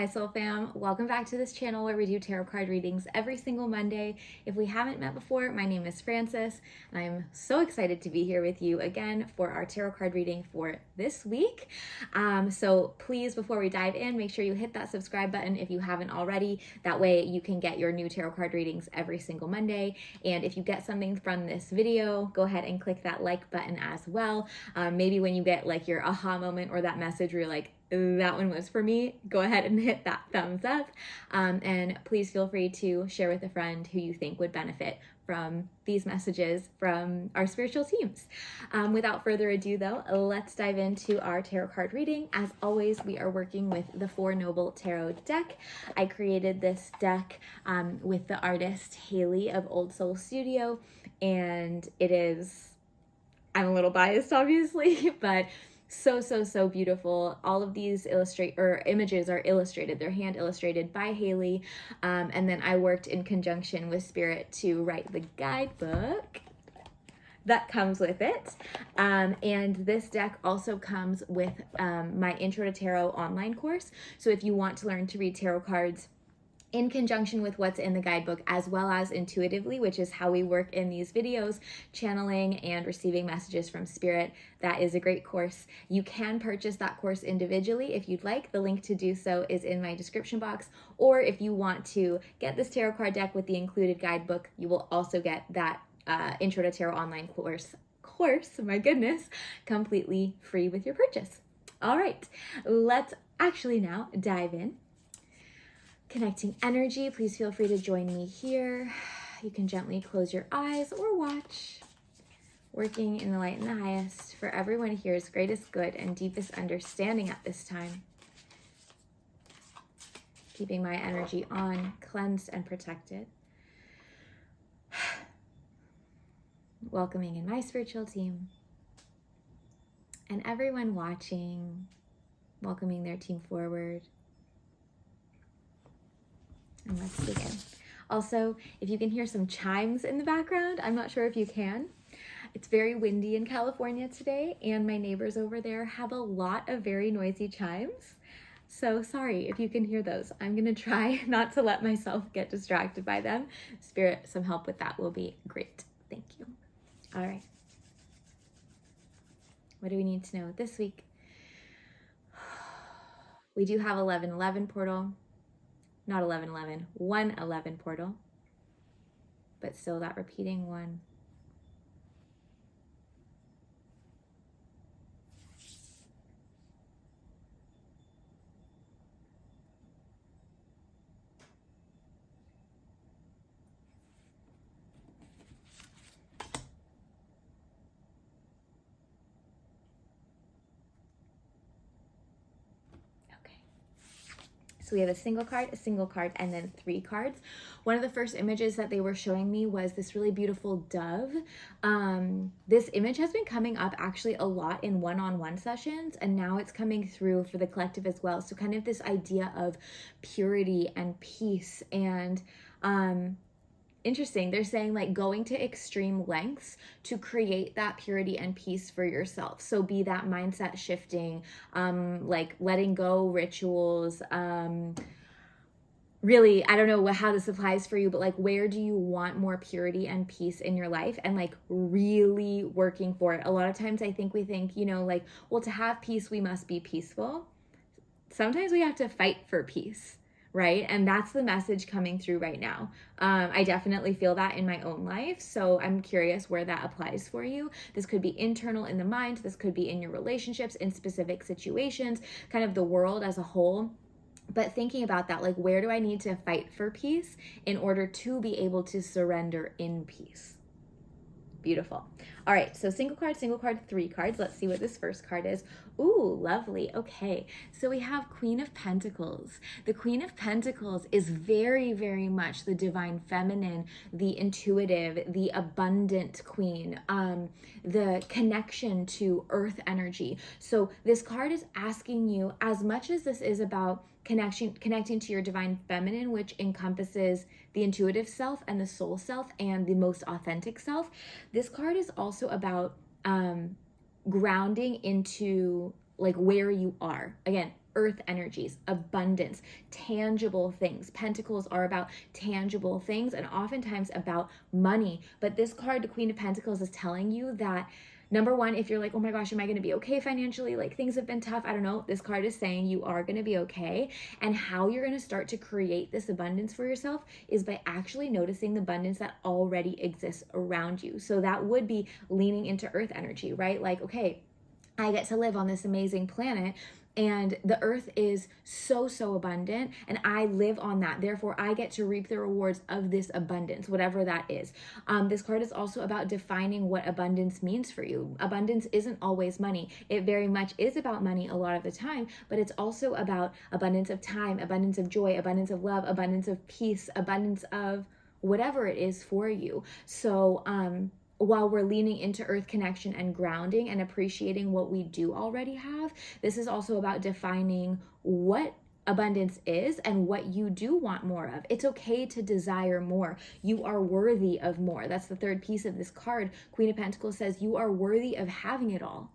Hi Soul Fam, welcome back to this channel where we do tarot card readings every single Monday. If we haven't met before, my name is Frances and I'm so excited to be here with you again for our tarot card reading for this week. So please, before we dive in, make sure you hit that subscribe button if you haven't already. That way you can get your new tarot card readings every single Monday. And if you get something from this video, go ahead and click that like button as well. Maybe when you get like your aha moment or that message where you're like, that one was for me, go ahead and hit that thumbs up. And please feel free to share with a friend who you think would benefit from these messages from our spiritual teams. Without further ado though, let's dive into our tarot card reading. As always, we are working with the Four Noble Tarot deck. I created this deck with the artist Haley of Old Soul Studio, and it is, I'm a little biased obviously, but so beautiful. All of these images are illustrated. They're hand illustrated by Haley. And then I worked in conjunction with Spirit to write the guidebook that comes with it. And this deck also comes with my Intro to Tarot online course. So if you want to learn to read tarot cards in conjunction with what's in the guidebook, as well as intuitively, which is how we work in these videos, channeling and receiving messages from Spirit, that is a great course. You can purchase that course individually if you'd like. The link to do so is in my description box. Or if you want to get this tarot card deck with the included guidebook, you will also get that Intro to Tarot online course, my goodness, completely free with your purchase. All right, let's actually now dive in. Connecting energy, please feel free to join me here. You can gently close your eyes or watch. Working in the light and the highest for everyone here's greatest good and deepest understanding at this time. Keeping my energy on, cleansed and protected. Welcoming in my spiritual team. And everyone watching, welcoming their team forward. And let's begin. Also, if you can hear some chimes in the background, I'm not sure if you can. It's very windy in California today, and my neighbors over there have a lot of very noisy chimes. So sorry if you can hear those. I'm gonna try not to let myself get distracted by them. Spirit, some help with that will be great. Thank you. All right. What do we need to know this week? We do have 1111 portal. Not 1111, 111 portal, but still that repeating one. So we have a single card, and then 3 cards. One of the first images that they were showing me was this really beautiful dove. This image has been coming up actually a lot in one-on-one sessions, and now it's coming through for the collective as well. So kind of this idea of purity and peace and interesting. They're saying like going to extreme lengths to create that purity and peace for yourself. So be that mindset shifting, like letting go rituals, really, I don't know how this applies for you, but like, where do you want more purity and peace in your life, and like really working for it? A lot of times I think we think, you know, like, well, to have peace, we must be peaceful. Sometimes we have to fight for peace. Right? And that's the message coming through right now. I definitely feel that in my own life. So I'm curious where that applies for you. This could be internal in the mind. This could be in your relationships, in specific situations, kind of the world as a whole. But thinking about that, like, where do I need to fight for peace in order to be able to surrender in peace? Beautiful. All right, so single card, 3 cards. Let's see what this first card is. Ooh, lovely. Okay, so we have Queen of Pentacles. The Queen of Pentacles is very much the divine feminine, the intuitive, the abundant queen, the connection to earth energy. So this card is asking you, as much as this is about connecting to your divine feminine, which encompasses the intuitive self and the soul self and the most authentic self, this card is also about grounding into like where you are. Again, earth energies, abundance, tangible things. Pentacles are about tangible things and oftentimes about money. But this card, the Queen of Pentacles, is telling you that number one, if you're like, oh my gosh, am I going to be okay financially? Like things have been tough. I don't know. This card is saying you are going to be okay. And how you're going to start to create this abundance for yourself is by actually noticing the abundance that already exists around you. So that would be leaning into earth energy, right? Like, okay, I get to live on this amazing planet and the earth is so abundant and I live on that. Therefore, I get to reap the rewards of this abundance, whatever that is. This card is also about defining what abundance means for you. Abundance isn't always money. It very much is about money a lot of the time, but it's also about abundance of time, abundance of joy, abundance of love, abundance of peace, abundance of whatever it is for you. So, while we're leaning into earth connection and grounding and appreciating what we do already have, this is also about defining what abundance is and what you do want more of. It's okay to desire more. You are worthy of more. That's the third piece of this card. Queen of Pentacles says you are worthy of having it all,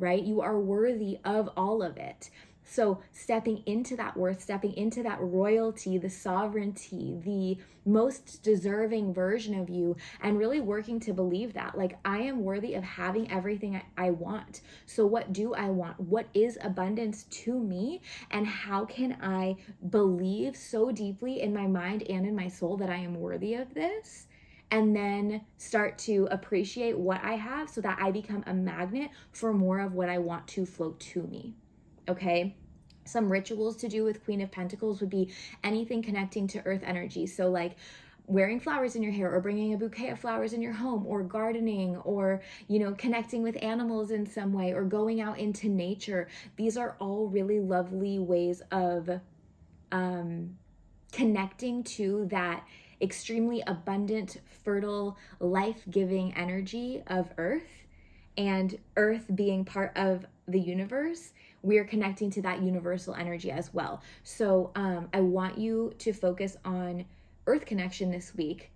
right? You are worthy of all of it. So stepping into that worth, stepping into that royalty, the sovereignty, the most deserving version of you, and really working to believe that, like, I am worthy of having everything I want. So what do I want? What is abundance to me? And how can I believe so deeply in my mind and in my soul that I am worthy of this? And then start to appreciate what I have so that I become a magnet for more of what I want to flow to me. Okay, some rituals to do with Queen of Pentacles would be anything connecting to earth energy. So like wearing flowers in your hair or bringing a bouquet of flowers in your home or gardening or, you know, connecting with animals in some way or going out into nature. These are all really lovely ways of connecting to that extremely abundant, fertile, life-giving energy of earth, and earth being part of the universe. We're connecting to that universal energy as well. So I want you to focus on earth connection this week.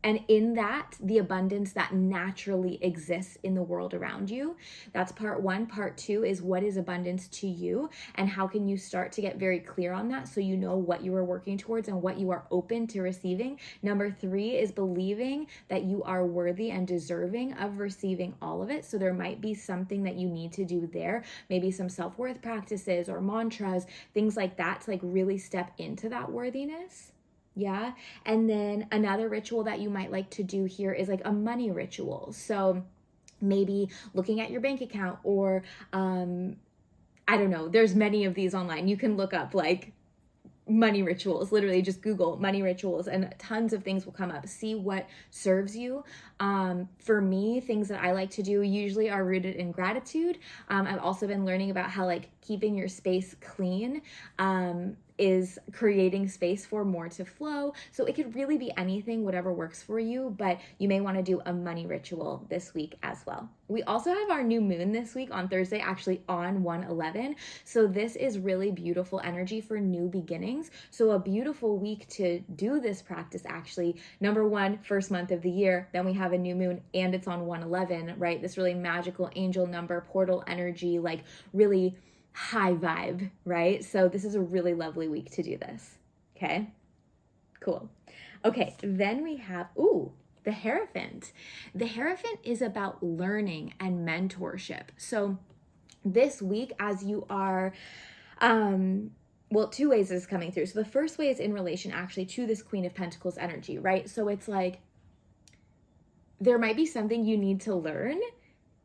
And in that, the abundance that naturally exists in the world around you. That's part one. Part two is what is abundance to you and how can you start to get very clear on that so you know what you are working towards and what you are open to receiving. Number three is believing that you are worthy and deserving of receiving all of it. So there might be something that you need to do there, maybe some self-worth practices or mantras, things like that, to like really step into that worthiness. Yeah. And then another ritual that you might like to do here is like a money ritual. So maybe looking at your bank account or, I don't know, there's many of these online. You can look up like money rituals, literally just Google money rituals and tons of things will come up. See what serves you. For me, things that I like to do usually are rooted in gratitude. I've also been learning about how like keeping your space clean, is creating space for more to flow. So it could really be anything, whatever works for you, but you may want to do a money ritual this week as well. We also have our new moon this week on Thursday, actually on 1/11. So this is really beautiful energy for new beginnings. So a beautiful week to do this practice actually. Number one, first month of the year, then we have a new moon and it's on 1/11, right? This really magical angel number, portal energy, like really high vibe, right? So this is a really lovely week to do this. Okay, cool. Okay, then we have, the Hierophant. The Hierophant is about learning and mentorship. So this week, as you are, two ways is coming through. So the first way is in relation actually to this Queen of Pentacles energy, right? So it's like, there might be something you need to learn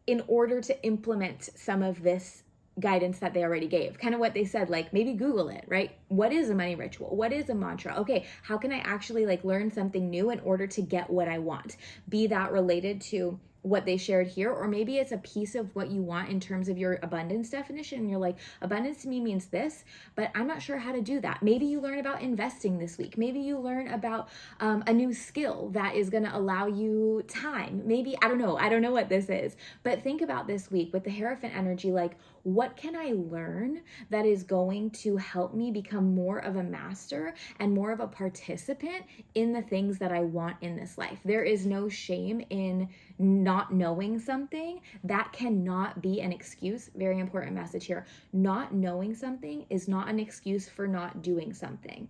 in order to implement some of this guidance that they already gave. Kind of what they said, like maybe Google it, right? What is a money ritual? What is a mantra? Okay, how can I actually like learn something new in order to get what I want? Be that related to what they shared here, or maybe it's a piece of what you want in terms of your abundance definition. And you're like, abundance to me means this, but I'm not sure how to do that. Maybe you learn about investing this week. Maybe you learn about a new skill that is going to allow you time. Maybe, I don't know what this is, but think about this week with the Hierophant energy, like, what can I learn that is going to help me become more of a master and more of a participant in the things that I want in this life? There is no shame in not not knowing something, that cannot be an excuse. Very important message here. Not knowing something is not an excuse for not doing something.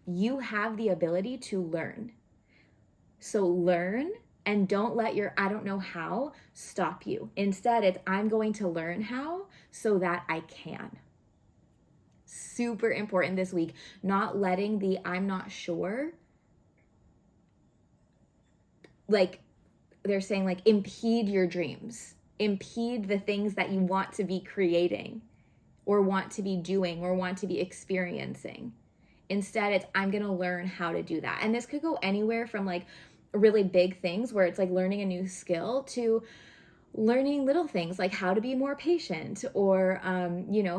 You have the ability to learn. So learn, and don't let your I don't know how stop you. Instead, it's I'm going to learn how so that I can. Super important this week. Not letting the I'm not sure, like they're saying, like impede your dreams, impede the things that you want to be creating or want to be doing or want to be experiencing. Instead, it's I'm going to learn how to do that. And this could go anywhere from like really big things where it's like learning a new skill to learning little things like how to be more patient or,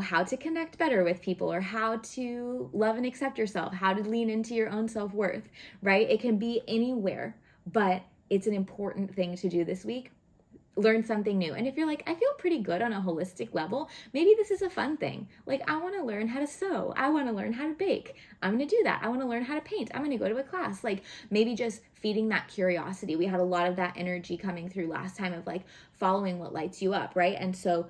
how to connect better with people or how to love and accept yourself, how to lean into your own self-worth, right? It can be anywhere, but it's an important thing to do this week. Learn something new. And if you're like, I feel pretty good on a holistic level, maybe this is a fun thing. Like, I want to learn how to sew. I want to learn how to bake. I'm going to do that. I want to learn how to paint. I'm going to go to a class. Like, maybe just feeding that curiosity. We had a lot of that energy coming through last time of like following what lights you up, right? And so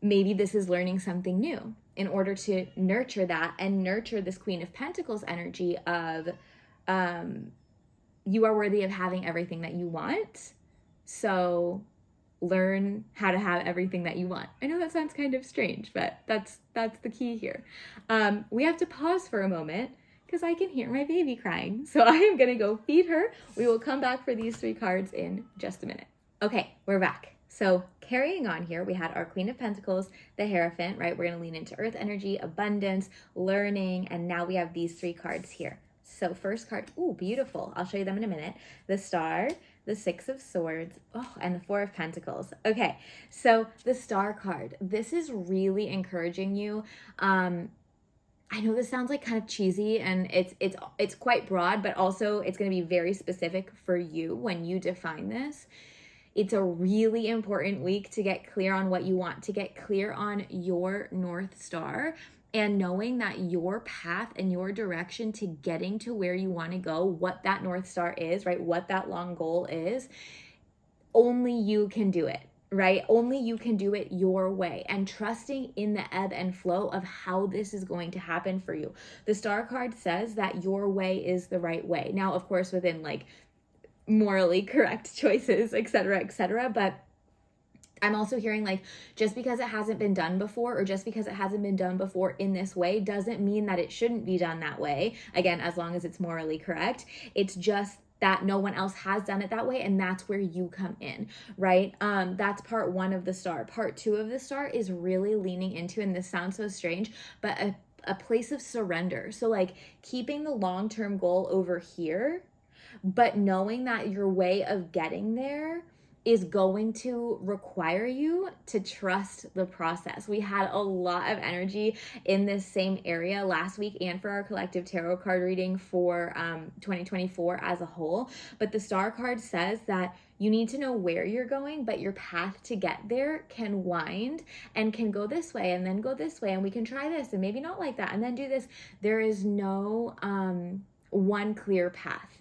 maybe this is learning something new in order to nurture that and nurture this Queen of Pentacles energy of you are worthy of having everything that you want. So learn how to have everything that you want. I know that sounds kind of strange, but that's the key here. We have to pause for a moment because I can hear my baby crying. So I am going to go feed her. We will come back for these 3 cards in just a minute. Okay, we're back. So carrying on here, we had our Queen of Pentacles, the Hierophant, right? We're going to lean into earth energy, abundance, learning, and now we have these 3 cards here. So first card, ooh, beautiful. I'll show you them in a minute. The Star, the 6 of Swords, and the 4 of Pentacles. Okay, so the Star card, this is really encouraging you. I know this sounds like kind of cheesy and it's quite broad, but also it's going to be very specific for you when you define this. It's a really important week to get clear on what you want, to get clear on your North Star, and knowing that your path and your direction to getting to where you want to go, what that North Star is, right? What that long goal is, only you can do it, right? Only you can do it your way, and trusting in the ebb and flow of how this is going to happen for you. The Star card says that your way is the right way. Now, of course, within like morally correct choices, etc., but I'm also hearing like just because it hasn't been done before or just because it hasn't been done before in this way doesn't mean that it shouldn't be done that way. Again, as long as it's morally correct. It's just that no one else has done it that way, and that's where you come in, right? That's part 1 of the Star. Part 2 of the Star is really leaning into, and this sounds so strange, but a place of surrender. So like keeping the long-term goal over here, but knowing that your way of getting there is going to require you to trust the process. We had a lot of energy in this same area last week and for our collective tarot card reading for 2024 as a whole. But the Star card says that you need to know where you're going, but your path to get there can wind and can go this way and then go this way, and we can try this and maybe not like that and then do this. There is no one clear path.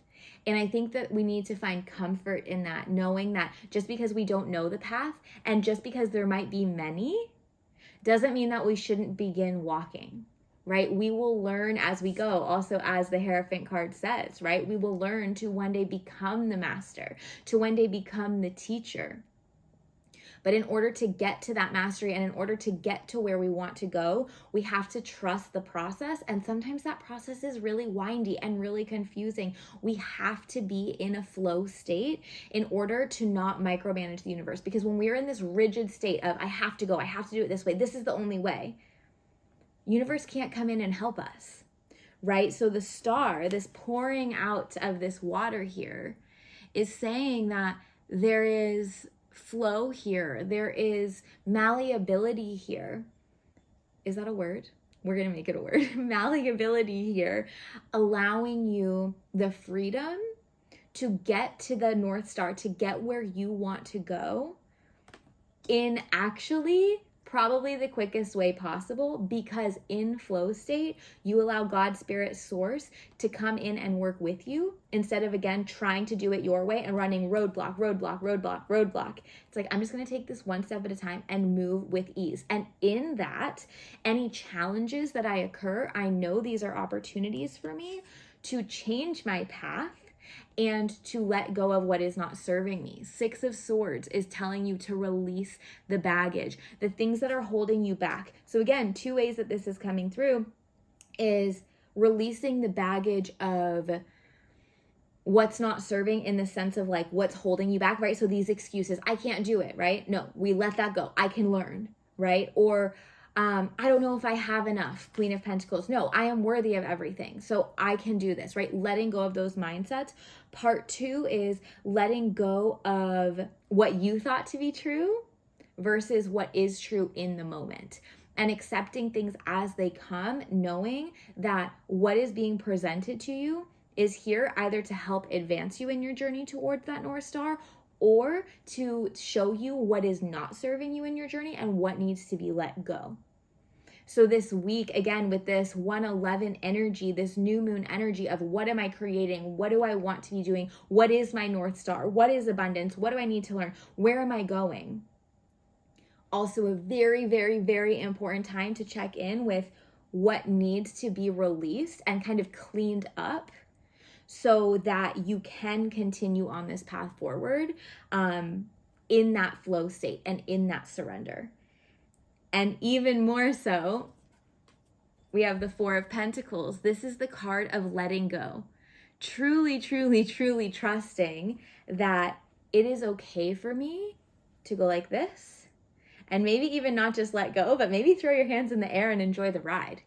And I think that we need to find comfort in that, knowing that just because we don't know the path and just because there might be many doesn't mean that we shouldn't begin walking, right? We will learn as we go. Also, as the Hierophant card says, right? We will learn to one day become the master, to one day become the teacher. But in order to get to that mastery and in order to get to where we want to go, we have to trust the process. And sometimes that process is really windy and really confusing. We have to be in a flow state in order to not micromanage the universe. Because when we're in this rigid state of, I have to go, I have to do it this way, this is the only way, universe can't come in and help us, right? So the Star, this pouring out of this water here, is saying that there is flow here. There is malleability here. Is that a word? We're going to make it a word. Malleability here, allowing you the freedom to get to the North Star, to get where you want to go in actually probably the quickest way possible, because in flow state, you allow God, Spirit, Source to come in and work with you instead of, again, trying to do it your way and running roadblock, roadblock, roadblock, roadblock. It's like, I'm just going to take this one step at a time and move with ease. And in that, any challenges that I occur, I know these are opportunities for me to change my path and to let go of what is not serving me. Six of Swords is telling you to release the baggage, the things that are holding you back. So again, two ways that this is coming through is releasing the baggage of what's not serving, in the sense of like what's holding you back, right? So these excuses, I can't do it, right? No, we let that go. I can learn, right? Or I don't know if I have enough, Queen of Pentacles. No, I am worthy of everything, so I can do this, right? Letting go of those mindsets. Part two is letting go of what you thought to be true versus what is true in the moment, and accepting things as they come, knowing that what is being presented to you is here either to help advance you in your journey towards that North Star, or to show you what is not serving you in your journey and what needs to be let go. So this week, again, with this 111 energy, this new moon energy of what am I creating? What do I want to be doing? What is my North Star? What is abundance? What do I need to learn? Where am I going? Also a very, very, very important time to check in with what needs to be released and kind of cleaned up, so that you can continue on this path forward in that flow state and in that surrender. And even more so, we have the Four of Pentacles. This is the card of letting go. Truly, truly, truly trusting that it is okay for me to go like this. And maybe even not just let go, but maybe throw your hands in the air and enjoy the ride,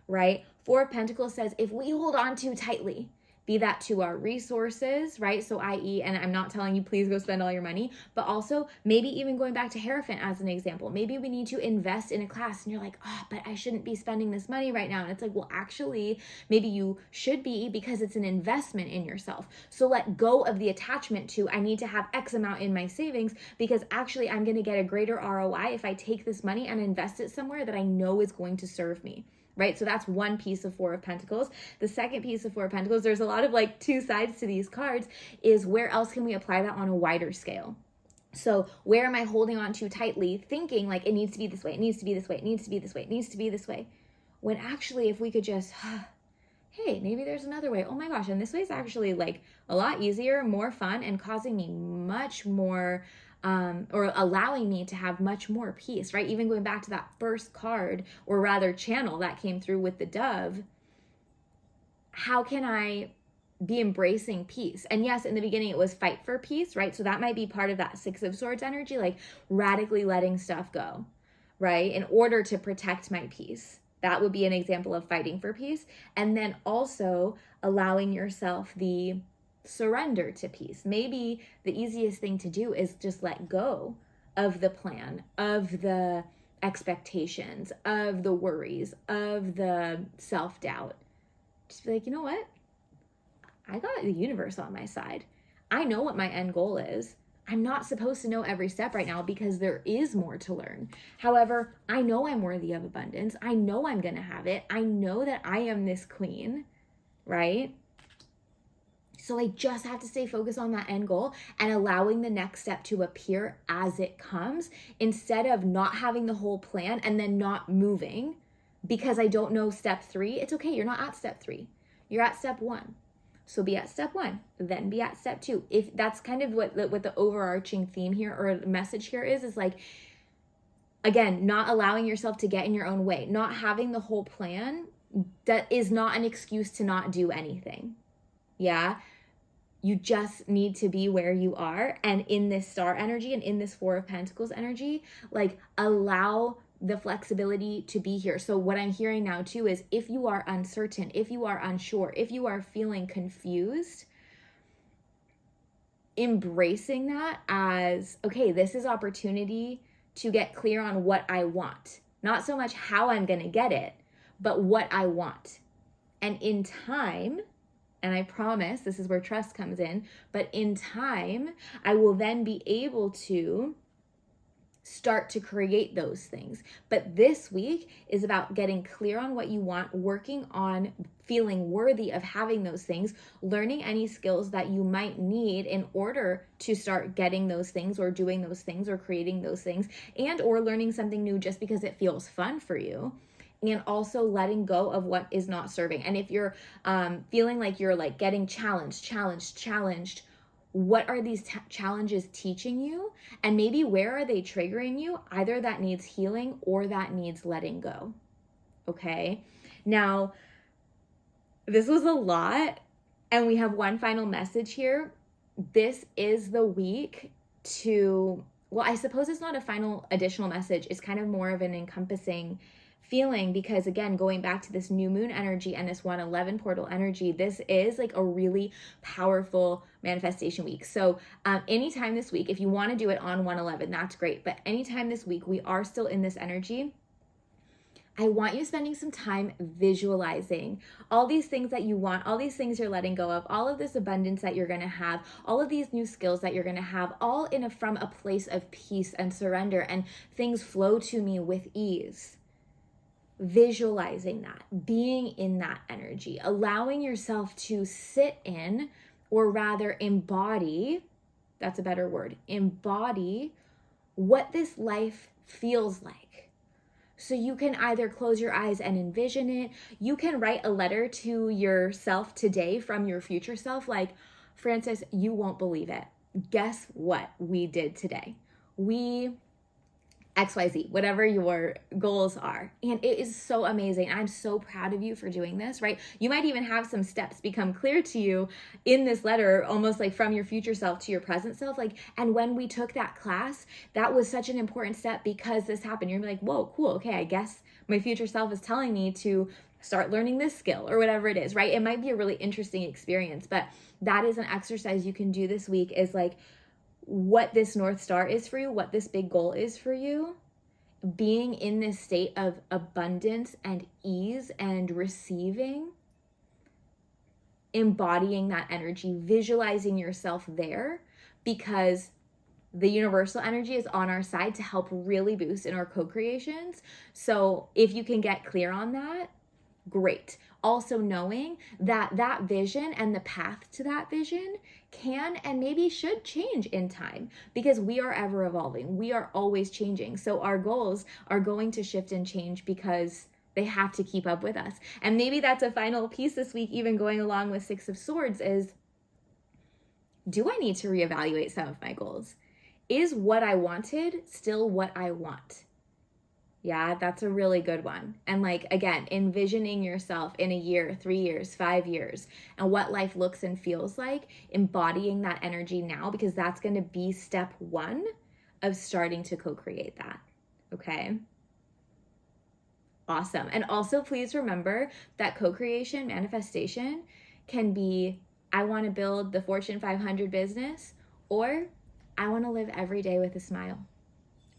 right? Four of Pentacles says if we hold on too tightly, be that to our resources, right? So i.e., and I'm not telling you please go spend all your money, but also maybe even going back to Hierophant as an example, maybe we need to invest in a class and you're like, oh, but I shouldn't be spending this money right now. And it's like, well, actually, maybe you should be, because it's an investment in yourself. So let go of the attachment to, I need to have X amount in my savings, because actually I'm going to get a greater ROI if I take this money and invest it somewhere that I know is going to serve me. Right? So that's one piece of Four of Pentacles. The second piece of Four of Pentacles, there's a lot of like two sides to these cards, is where else can we apply that on a wider scale? So where am I holding on too tightly, thinking like it needs to be this way, it needs to be this way, it needs to be this way, it needs to be this way. When actually, if we could just, hey, maybe there's another way. Oh my gosh, and this way is actually like a lot easier, more fun, and causing me much more or allowing me to have much more peace, right? Even going back to that first card, or rather channel that came through with the dove, how can I be embracing peace? And yes, in the beginning it was fight for peace, right? So that might be part of that Six of Swords energy, like radically letting stuff go, right? In order to protect my peace. That would be an example of fighting for peace. And then also allowing yourself the surrender to peace. Maybe the easiest thing to do is just let go of the plan, of the expectations, of the worries, of the self-doubt. Just be like, you know what? I got the universe on my side. I know what my end goal is. I'm not supposed to know every step right now because there is more to learn. However, I know I'm worthy of abundance. I know I'm going to have it. I know that I am this queen, right? So I just have to stay focused on that end goal and allowing the next step to appear as it comes, instead of not having the whole plan and then not moving because I don't know step 3. It's okay. You're not at step 3. You're at step 1. So be at step 1, then be at step 2. If that's kind of what the overarching theme here, or the message here is like, again, not allowing yourself to get in your own way, not having the whole plan. That is not an excuse to not do anything. Yeah. You just need to be where you are. And in this star energy and in this Four of Pentacles energy, like allow the flexibility to be here. So what I'm hearing now too is, if you are uncertain, if you are unsure, if you are feeling confused, embracing that as, okay, this is opportunity to get clear on what I want. Not so much how I'm going to get it, but what I want. And in time, and I promise this is where trust comes in, but in time, I will then be able to start to create those things. But this week is about getting clear on what you want, working on feeling worthy of having those things, learning any skills that you might need in order to start getting those things or doing those things or creating those things, and or learning something new just because it feels fun for you. And also letting go of what is not serving. And if you're feeling like you're like getting challenged, what are these challenges teaching you? And maybe where are they triggering you? Either that needs healing or that needs letting go. Okay. Now, this was a lot, and we have one final message here. This is the week to, well, I suppose it's not a final additional message. It's kind of more of an encompassing feeling, because again, going back to this new moon energy and this 111 portal energy, this is like a really powerful manifestation week. So anytime this week, if you want to do it on 111, that's great. But anytime this week, we are still in this energy. I want you spending some time visualizing all these things that you want, all these things you're letting go of, all of this abundance that you're going to have, all of these new skills that you're going to have, all from a place of peace and surrender, and things flow to me with ease. Visualizing that, being in that energy, allowing yourself to sit in, or rather embody, that's a better word, embody what this life feels like. So you can either close your eyes and envision it. You can write a letter to yourself today from your future self, like, Frances, you won't believe it. Guess what we did today? We XYZ, whatever your goals are. And it is so amazing. I'm so proud of you for doing this, right? You might even have some steps become clear to you in this letter, almost like from your future self to your present self. Like, and when we took that class, that was such an important step because this happened. You're like, whoa, cool. Okay, I guess my future self is telling me to start learning this skill or whatever it is, right? It might be a really interesting experience, but that is an exercise you can do this week, is like, what this North Star is for you, what this big goal is for you, being in this state of abundance and ease and receiving, embodying that energy, visualizing yourself there, because the universal energy is on our side to help really boost in our co-creations. So if you can get clear on that, great. Also knowing that that vision and the path to that vision can and maybe should change in time, because we are ever evolving. We are always changing. So our goals are going to shift and change because they have to keep up with us. And maybe that's a final piece this week, even going along with Six of Swords, is, do I need to reevaluate some of my goals? Is what I wanted still what I want? Yeah, that's a really good one. And like, again, envisioning yourself in a year, 3 years, 5 years, and what life looks and feels like, embodying that energy now, because that's going to be step one of starting to co-create that. Okay. Awesome. And also please remember that co-creation manifestation can be, I want to build the Fortune 500 business, or I want to live every day with a smile.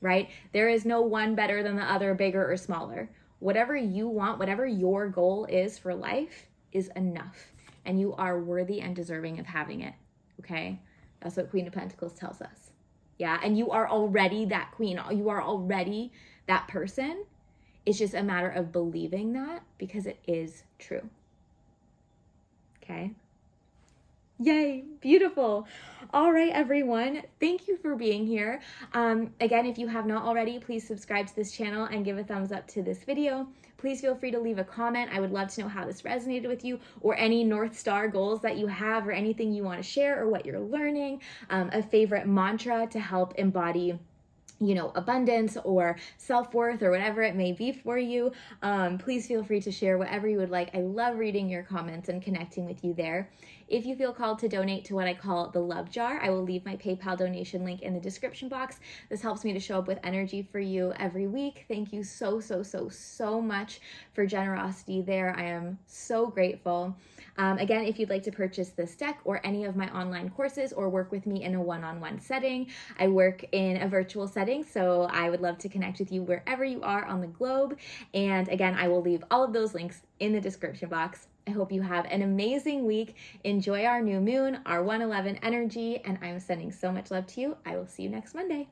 Right? There is no one better than the other, bigger or smaller. Whatever you want, whatever your goal is for life is enough. And you are worthy and deserving of having it. Okay? That's what Queen of Pentacles tells us. Yeah? And you are already that queen. You are already that person. It's just a matter of believing that, because it is true. Okay? Yay, beautiful. All right, everyone. Thank you for being here. Again, if you have not already, please subscribe to this channel and give a thumbs up to this video. Please feel free to leave a comment. I would love to know how this resonated with you, or any North Star goals that you have, or anything you want to share, or what you're learning, a favorite mantra to help embody, you know, abundance or self-worth or whatever it may be for you. Please feel free to share whatever you would like. I love reading your comments and connecting with you there. If you feel called to donate to what I call the love jar, I will leave my PayPal donation link in the description box. This helps me to show up with energy for you every week. Thank you so much for generosity there. I am so grateful. Again, if you'd like to purchase this deck or any of my online courses, or work with me in a one-on-one setting, I work in a virtual setting, so I would love to connect with you wherever you are on the globe. And again, I will leave all of those links in the description box. I hope you have an amazing week. Enjoy our new moon, our 111 energy, and I'm sending so much love to you. I will see you next Monday.